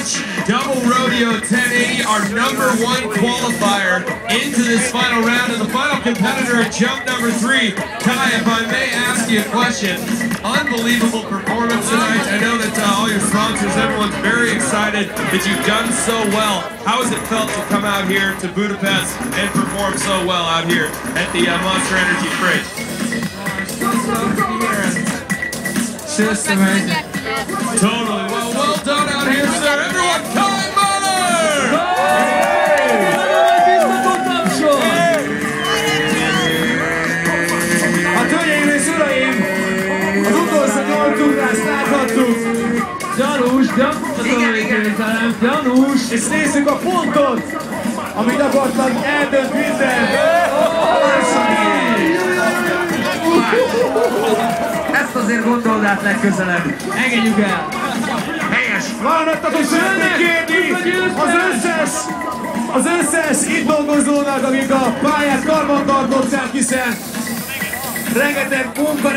match, double rodeo 1080, our #1 qualifier into this final round, and the final competitor at jump number 3. Kai, if I may ask you a question, unbelievable performance tonight. I know that all your sponsors, everyone's very excited that you've done so well. How has it felt to come out here to Budapest and perform so well out here at the Monster Energy Fridge? Just amazing. Totally. Well done out here, sir. Everyone, Kai Muller! Hát hölgyeim és uraim, az utolsó 8 ugrást láthattuk. Gyanús, gyanús. És nézzük a pontot, ami gyakorlatilag eldönt minden. Ezt azért gondold át legközelebb. Engedjük el. Helyes. Válogattatok szeretnék kérni az összes itt dolgozónak, akik a pályát karban tartották, hiszen rengeteg munka,